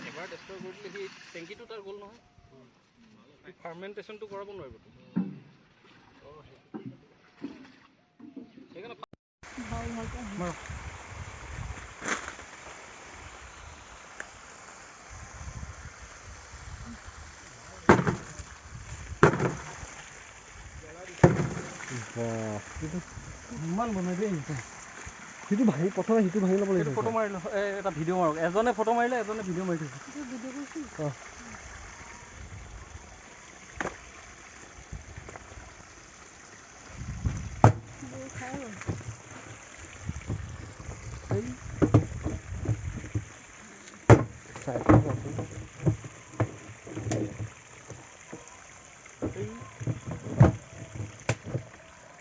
এবাৰ ডেষ্ট্ৰয় কৰি দিলে সেই টেংকিটো তাৰ গ'ল নহয় ফাৰ্মেণ্টেশ্যনটো কৰাব নোৱাৰিব সেইকাৰণে ইমান বনাই দিয়ে সিটো ভাঙি প্ৰথমে সিটো ভাঙি ল'ব লাগিব ফটো মাৰিলো এটা ভিডিঅ' মাৰক এজনে ফটো মাৰিলে এজনে ভিডিঅ' মাৰি থৈছে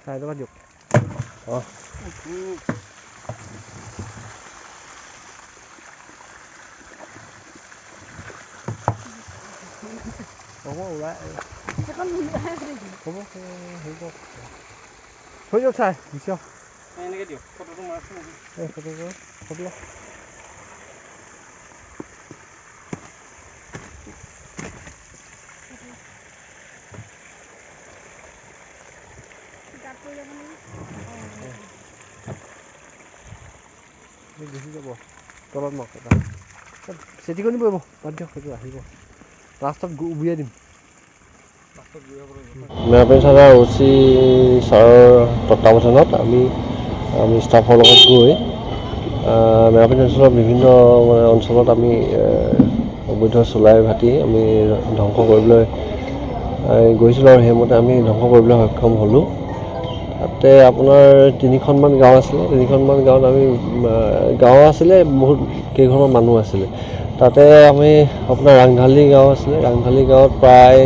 চাই ল'বা দিয়ক হ'ব ওলাই হ'ব হৈ যাওক চাই গুচি আহক এনেকৈ দিয়ক ফটোটো মাৰছো ফটো গুচি যাব তলত মাক এটা চেটি কৰি পৰিব বাদ দিয়ক সেইটো আহিব লাষ্টত উলিয়াই দিম মেৰাপানী থানাৰ OC ছাৰৰ তত্বাৱধানত আমি ষ্টাফৰ লগত গৈ মেৰাপানী অঞ্চলৰ বিভিন্ন অঞ্চলত আমি অবৈধ চুলাই ভাটি আমি ধ্বংস কৰিবলৈ গৈছিলোঁ আৰু সেইমতে আমি ধ্বংস কৰিবলৈ সক্ষম হ'লোঁ তাতে আপোনাৰ 3খনমান গাঁও আছিলে 3খনমান গাঁৱত আমি গাঁও আছিলে বহুত কেইঘৰমান মানুহ আছিলে তাতে আমি আপোনাৰ ৰাংঢালী গাঁও আছিলে ৰাংঢালী গাঁৱত প্ৰায়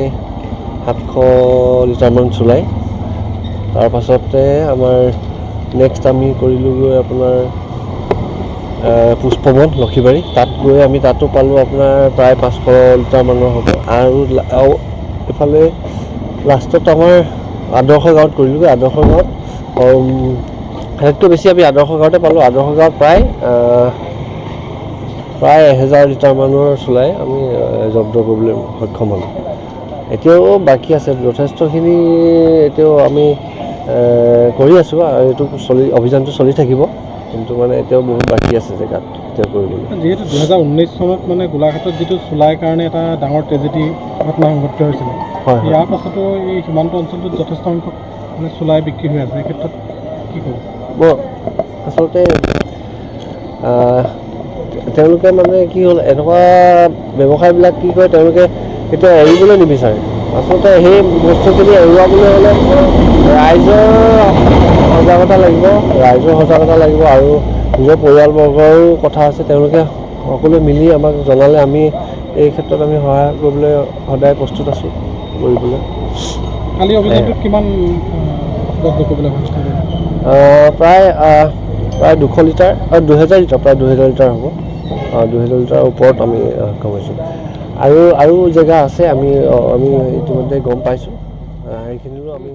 700 লিটাৰমান চুলাই তাৰপাছতে আমাৰ নেক্সট আমি কৰিলোঁগৈ আপোনাৰ পুষ্পবন লক্ষীবাৰী তাত গৈ আমি তাতো পালোঁ আপোনাৰ প্ৰায় 500 লিটাৰমানৰ হ'ব আৰু এইফালে লাষ্টত আমাৰ আদৰ্শ গাঁৱত কৰিলোঁগৈ আদৰ্শ গাঁৱত আটাইতকৈ বেছি আমি আদৰ্শ গাঁৱতে পালোঁ আদৰ্শ গাঁৱত প্ৰায় 1000 লিটাৰমানৰ চুলাই আমি জব্দ কৰিবলৈ সক্ষম হ'লোঁ এতিয়াও বাকী আছে যথেষ্টখিনি এতিয়াও আমি কৰি আছোঁ আৰু এইটো অভিযানটো চলি থাকিব কিন্তু মানে এতিয়াও বহুত বাকী আছে জেগাত এতিয়া কৰিবলৈ যিহেতু 2019 চনত মানে গোলাঘাটত যিটো চুলাই কাৰণে এটা ডাঙৰ ট্ৰেজেডি ঘটনা সংঘটিত হৈছিলে ইয়াৰ পাছতো এই সীমান্ত অঞ্চলটোত যথেষ্ট সংখ্যক মানে চুলাই বিক্ৰী হৈ আছে এই ক্ষেত্ৰত কি ক'ব আচলতে তেওঁলোকে মানে কি হ'ল এনেকুৱা ব্যৱসায়বিলাক কি কৰে তেওঁলোকে এতিয়া এৰিবলৈ নিবিচাৰে আচলতে সেই বস্তুখিনি এৰুৱাবলৈ হ'লে ৰাইজৰ সজাগতা লাগিব আৰু নিজৰ পৰিয়ালবৰ্গৰো কথা আছে তেওঁলোকে সকলোৱে মিলি আমাক জনালে আমি এই ক্ষেত্ৰত আমি সহায় কৰিবলৈ সদায় প্ৰস্তুত আছোঁ কৰিবলৈ কালি অভিযানটোত কিমান প্ৰায় 200 লিটাৰ 2000 লিটাৰ প্ৰায় 2000 লিটাৰ হ'ব 2000 লিটাৰৰ ওপৰত আমি সক্ষম হৈছোঁ আৰু জেগা আছে আমি ইতিমধ্যে গম পাইছোঁ সেইখিনিৰো আমি